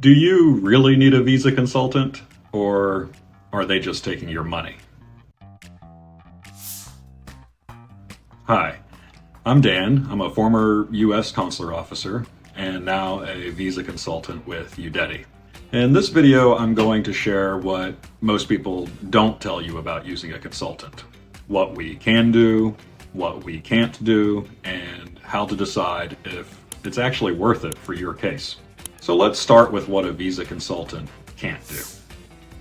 Do you really need a visa consultant, or are they just taking your money? Hi, I'm Dan. I'm a former U.S. consular officer and now a visa consultant with UDETI. In this video, I'm going to share what most people don't tell you about using a consultant. What we can do, what we can't do, and how to decide if it's actually worth it for your case. So let's start with what a visa consultant can't do,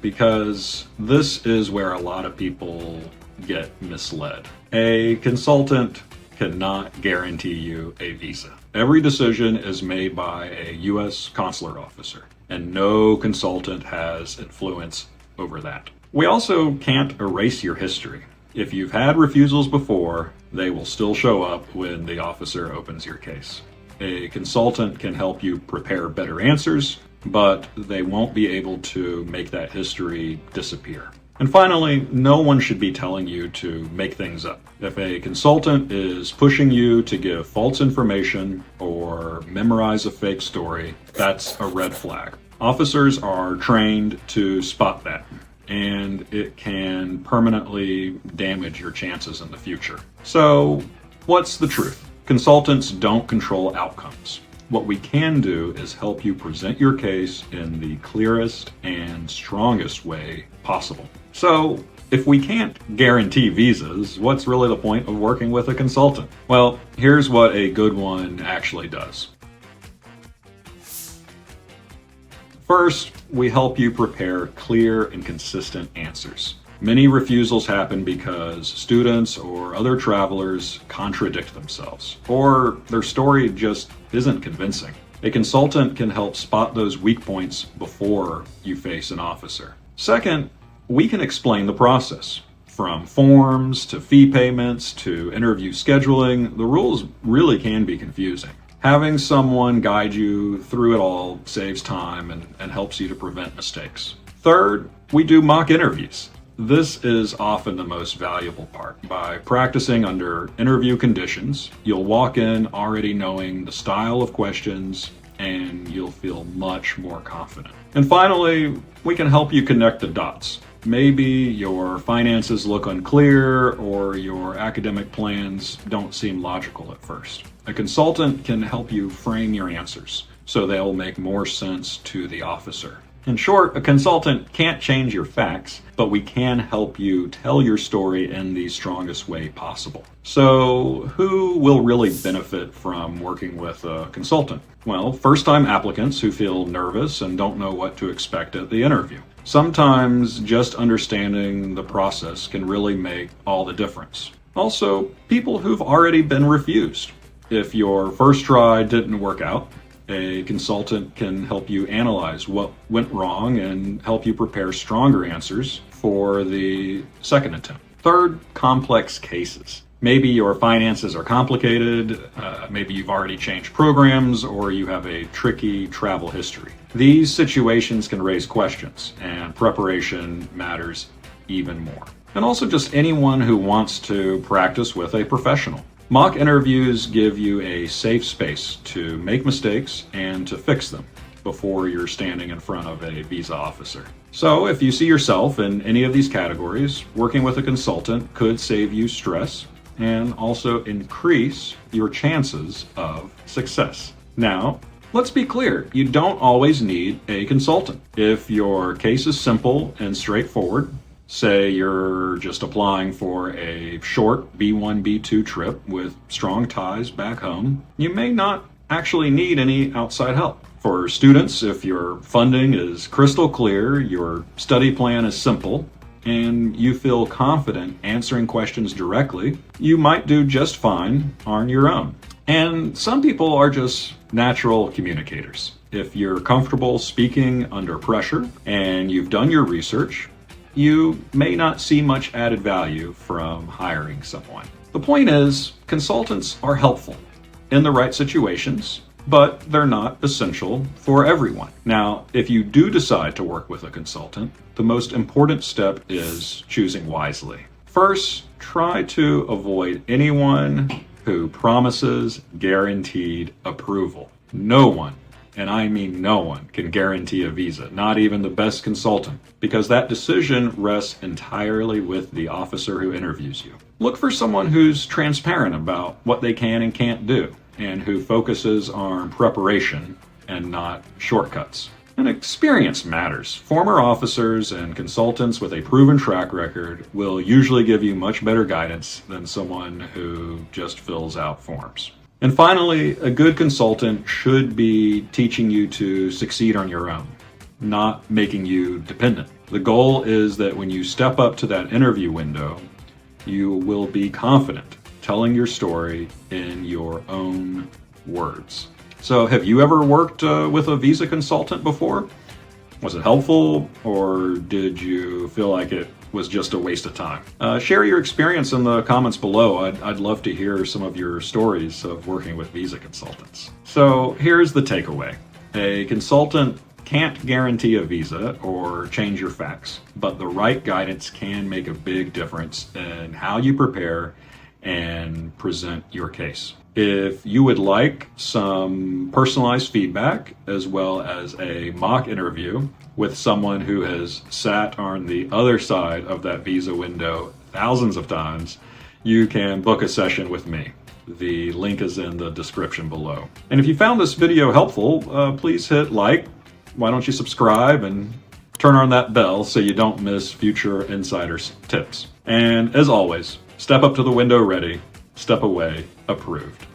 because this is where a lot of people get misled. A consultant cannot guarantee you a visa. Every decision is made by a U.S. consular officer, and no consultant has influence over that. We also can't erase your history. If you've had refusals before, they will still show up when the officer opens your case. A consultant can help you prepare better answers, but they won't be able to make that history disappear. And finally, no one should be telling you to make things up. If a consultant is pushing you to give false information or memorize a fake story, that's a red flag. Officers are trained to spot that, and it can permanently damage your chances in the future. So, what's the truth? Consultants don't control outcomes. What we can do is help you present your case in the clearest and strongest way possible. So, if we can't guarantee visas, what's really the point of working with a consultant? Well, here's what a good one actually does. First, we help you prepare clear and consistent answers. Many refusals happen because students or other travelers contradict themselves, or their story just isn't convincing. A consultant can help spot those weak points before you face an officer. Second, we can explain the process. From forms to fee payments to interview scheduling, the rules really can be confusing. Having someone guide you through it all saves time and helps you to prevent mistakes. Third, we do mock interviews. This is often the most valuable part. By practicing under interview conditions, you'll walk in already knowing the style of questions, and you'll feel much more confident. And finally, we can help you connect the dots. Maybe your finances look unclear or your academic plans don't seem logical at first. A consultant can help you frame your answers so they'll make more sense to the officer. In short, a consultant can't change your facts, but we can help you tell your story in the strongest way possible. So, who will really benefit from working with a consultant? Well, first-time applicants who feel nervous and don't know what to expect at the interview. Sometimes just understanding the process can really make all the difference. Also, people who've already been refused. If your first try didn't work out, a consultant can help you analyze what went wrong and help you prepare stronger answers for the second attempt. Third, complex cases. Maybe your finances are complicated, maybe you've already changed programs, or you have a tricky travel history. These situations can raise questions, and preparation matters even more. And also just anyone who wants to practice with a professional. Mock interviews give you a safe space to make mistakes and to fix them before you're standing in front of a visa officer. So if you see yourself in any of these categories, working with a consultant could save you stress and also increase your chances of success. Now, let's be clear, you don't always need a consultant. If your case is simple and straightforward, say you're just applying for a short B1, B2 trip with strong ties back home, you may not actually need any outside help. For students, if your funding is crystal clear, your study plan is simple, and you feel confident answering questions directly, you might do just fine on your own. And some people are just natural communicators. If you're comfortable speaking under pressure and you've done your research, you may not see much added value from hiring someone. The point is, consultants are helpful in the right situations, but they're not essential for everyone. Now, if you do decide to work with a consultant, the most important step is choosing wisely. First, try to avoid anyone who promises guaranteed approval. No one and I mean no one, can guarantee a visa, not even the best consultant, because that decision rests entirely with the officer who interviews you. Look for someone who's transparent about what they can and can't do, and who focuses on preparation and not shortcuts. And experience matters. Former officers and consultants with a proven track record will usually give you much better guidance than someone who just fills out forms. And finally, a good consultant should be teaching you to succeed on your own, not making you dependent. The goal is that when you step up to that interview window, you will be confident telling your story in your own words. So have you ever worked with a visa consultant before? Was it helpful, or did you feel like it was just a waste of time? Share your experience in the comments below. I'd love to hear some of your stories of working with visa consultants. So here's the takeaway. A consultant can't guarantee a visa or change your facts, but the right guidance can make a big difference in how you prepare and present your case. If you would like some personalized feedback as well as a mock interview with someone who has sat on the other side of that visa window thousands of times, you can book a session with me. The link is in the description below. And if you found this video helpful, please hit like. Why don't you subscribe and turn on that bell so you don't miss future insiders tips. And as always, step up to the window ready, step away approved.